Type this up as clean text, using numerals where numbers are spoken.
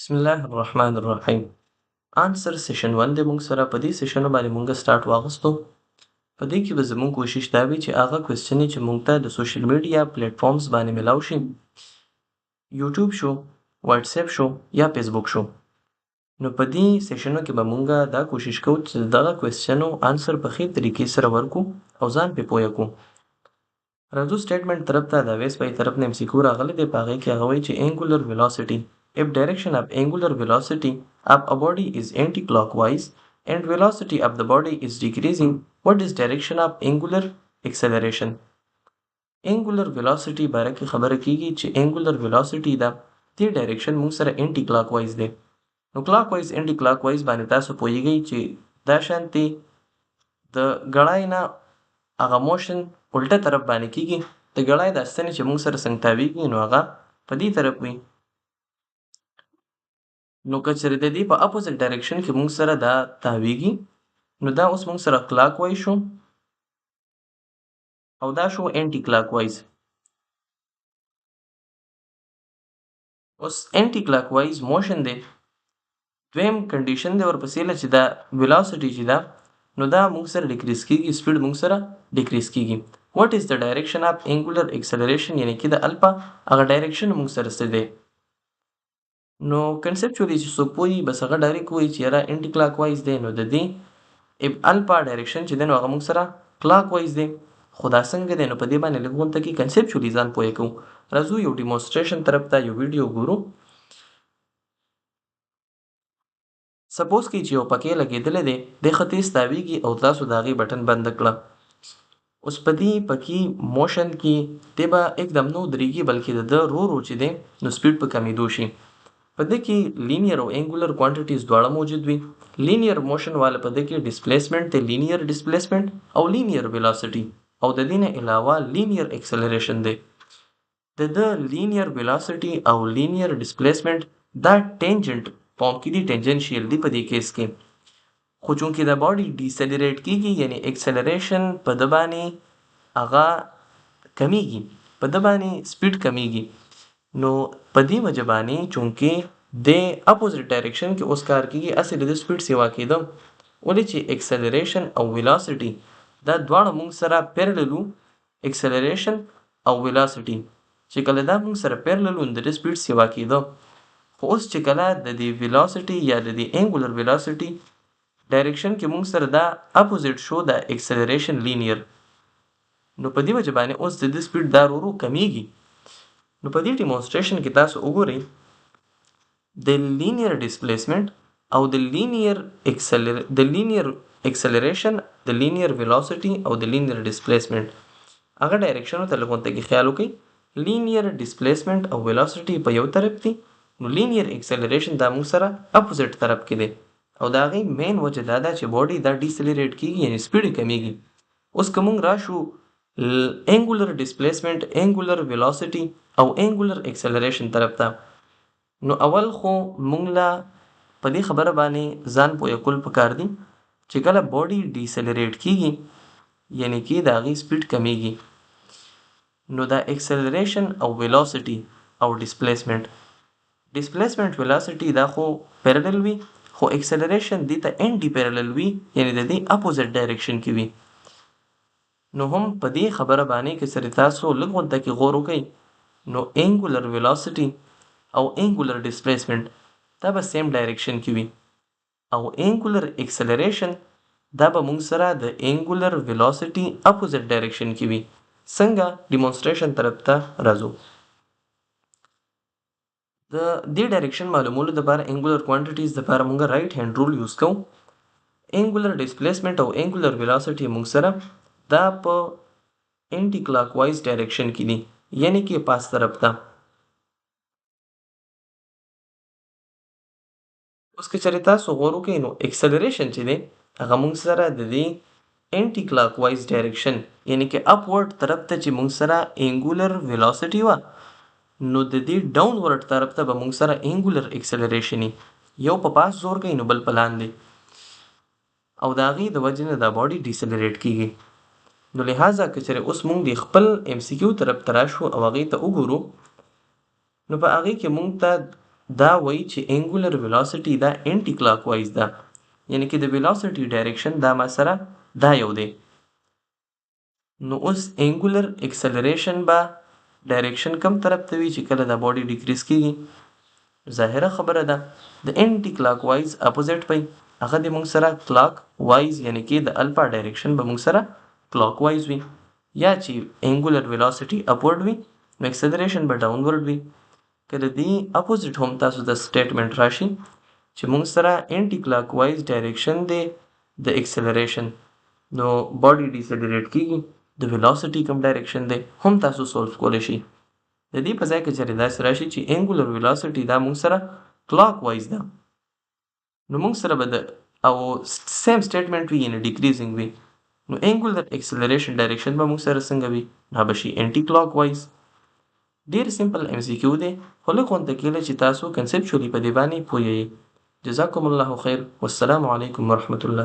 بسم الله الرحمن الرحیم. آنسر سیشن 1 د مونږ سره په دې سیشن باندې مونږ سٹارټ واغستو. په دې کې به زموږ کوشش دا وي چې هغه کوېسچنې چې مونږ ته د سوشل میډیا پلیټ فارمز باندې ملاو شي، یوټیوب شو، واتس اپ شو یا فیسبوک شو، نو په دې سیشنو کې به مونږ دا کوشش کوو چې دغه کوېسچنو آنسر په ښې طریقې سره ورکو او ځان پې پوه کړو. راځو سټیټمنټ طرف ته د ویس پای طرف نه MCQ راغلی دی. په هغې کې هغه وایي چې angular velocity, if direction of angular velocity of a body is anti-clockwise and velocity of the body is decreasing, what is direction of angular acceleration? angular velocity باره کې خبره کیږي چې angular velocity دا دې ډایرکشن موږ سره anti clockwise دی. نو clockwise anti clockwise باندې تاسو پوهیږئ چې دا شانتي د ګړای نه هغه موشن الټه طرف باندې کیږي. د ګړای د ستنې چې موږ سره څنګه تاویږي نو هغه په دې طرف وي. نو که چېرې د دې په اپوزټ ډایرکشن کې موږ سره دا تاویږي نو دا اوس موږ سره کلاک وایز شو او دا شو انټي کلاک وایز. اوس انټي کلاک وایز موشن دی. دویم کنډیشن دی ورپسې چې دا ویلاسټي چې دا نو دا موږ سره ډیکریز کیږي، سپیډ موږ سره ډیکریز کیږي. واټ از د ډایرکشن اف انګولر اکسلریشن، یعنی کې د الفا هغه ډایرکشن موږ سره څه دی. نو کنسپچولی چې څوک پوهي بس هغه ډایرکټ وایي چې یاره انټي کلاک وایز دی، نو د دې الفا ډایرکشن چې دی نو هغه موږ سره کلاک وایز دی. خو دا څنګه دی نو په دې باندې لږ غونته کې کنسپچولی ځان پوه کوو. راځو یو ډیمونسټریشن طرف ته یو ویډیو ګورو. سپوز کې چې یو پکې لګېدلی دی، دی ښه تیز تاویږي او تاسو د هغې بټن بند کړه. اوس په دې پکې موشن کې دی به एकदम نه ودرېږي بلکې د ده رو چې دی نو سپیډ په کمېدو شي. په دې کې لینیر او انګولر کوانټیټیز دواړه موجود وي. لینیر موشن والا په دې کې ډسپلیسمنټ دی، لینیر ډسپلیسمنټ او لینیر ویلاسټي، او د دې نه علاوه لینیر اکسلریشن دی. د ده لینیر ویلاسټي او لینیر ډسپلیسمنټ دا ټینجنټ فارم کې دي، ټینجنشیل دی په دې کیس کې. خو چونکې د باډي ډیسلریټ کیږي یعنی اکسلریشن په ده باندې هغه کمیږي، په ده باندې سپیډ کمیږي. نو په دې وجه باندې چونکې د اپوزټ ډایرکشن کې اوس کار کیږي، هسې د سپیډ سیوا کېده. ولې چې اکسلریشن او ویلاسټي دا دواړه موږ سره پیرلل وو. اکسلریشن او ویلاسټي چې کله دا موږ سره پیرلل وو نو د سپیډ سیوا کېده. خو اوس چې کله د دې ویلاسټي یا د دې انګولر ویلاسټي ډایرکشن کې موږ سره دا اپوزټ شو د اکسلریشن لینیر، نو په دې وجه باندې اوس د دې سپیډ دا ورو کمیږي. نو په دې ډیمونسټریشن کې تاسو وګورئ د لینیر ډسپلیسمنټ او د لینیر اکسلریشن، د لینیر ویلاسټي او د لینیر ډسپلیسمنټ هغه ډایرکشنو ته لږ غونته کې خیال وکړئ. لینیر ډسپلیسمنټ او ویلاسټي په یو طرف دي، نو لینیر اکسلریشن دا موږ سره اپوزټ طرف کې دی. او د هغې مین وجه دا ده چې باډي دا ډیسلریټ کیږي یعنی سپیډ یې کمیږي. اوس که موږ راشو انګولر ډسپلیسمنټ، انګولر ویلاسټي او انګولر اکسلریشن طرف ته، نو اول خو موږ له په دې خبره باندې ځان پوه کول پکار دي چې کله باډي ډیسلریټ کیږي یعنی کې د هغې سپیډ کمیږي، نو دا اکسلریشن او ویلاسټي او ډسپلیسمنټ ویلاسټي دا خو پیرلل وي، خو اکسلریشن دې ته انټي پیرلل وي یعنی د دې اپوزټ ډایرکشن کې وي. نو هم په دې خبره باندې که سره تاسو لږ غونته کې غور وکئ نو انګولر ویلاسټي او انګولر ډسپلیسمنټ دا به سیم ډایرکشن کې وي، او انګولر اکسلریشن دا به موږ سره د انګولر ویلاسټي اپوزټ ډایرکشن کې وي. څنګه؟ ډیمونسټریشن طرف ته راځو. د دې ډایرکشن معلومولو لپاره انګولر کوانټیټیز لپاره موږ رائټ هینډ رول یوز کوو. انګولر ډسپلیسمنټ او انګولر ویلاسټي موږ سره دا په انټي کلاک وایز ډایرکشن کې دي، یعنی کې پاس طرف ته. اوس که چېرې تاسو غور وکئ نو اکسلریشن چې دی هغه موږ سره د دې انټي کلاک وایز ډایرکشن یعنی کې اپورډ طرف ته چې موږ سره انګولر ویلاسټي وه، نو د دې ډاون ورډ طرف ته به موږ سره انګولر اکسلریشن وي. یو په پاس زور کوي نو بل په لاندې، او د هغې د وجې نه دا باډي ډیسلریټ کیږي. نو لہذا که چېرې اوس موږ د خپل MCQ طرف ته راشو او هغې ته وګورو نو په هغې کې موږ ته دا وایي چې انګولر ویلاسټي دا انټي کلاک وایز ده، یعنې کې د ویلاسټي ډایرکشن دا ما سره دا یو دی. نو اوس انګولر اکسلریشن به ډایرکشن کم طرف ته وي چې کله دا باډي ډیکریز کیږي. ظاهره خبره ده د انټي کلاک وایز اپوزیټ پي هغه د موږ سره کلاک وایز یعنی کې د الفا ډایرکشن به موږ سره کلاک وایز وي، یا چې انګولر ویلاسټي اپورډ وي نو اکسلریشن به ډاونورډ وي. که د دې اپوزیټ هم تاسو د سټیټمنټ راشي چې موږ سره انټي کلاک وایز ډایرکشن دی د اکسلریشن نو باډي ډیسلریټ کیږي، د ویلاسټي کوم ډایرکشن دی هم تاسو سولف کولی شي. د دې په ځای کې چېرې داسې راشي چې انګولر ویلاسټي دا موږ سره کلاک وایز ده نو موږ سره به د او سیم سټیټمنټ وي یعنې ډیکریزینګ وي نو انګولر اکسلریشن ډایرکشن به موږ سره څنګه وي؟ دا به شي انټي کلاک وایز. ډیر سمپل ام سی کیو دی خو لږ غونډه کېږي چې تاسو کنسپچولی په دې باندې پوهیږئ. جزاکم الله خیر والسلام علیکم ورحمة الله.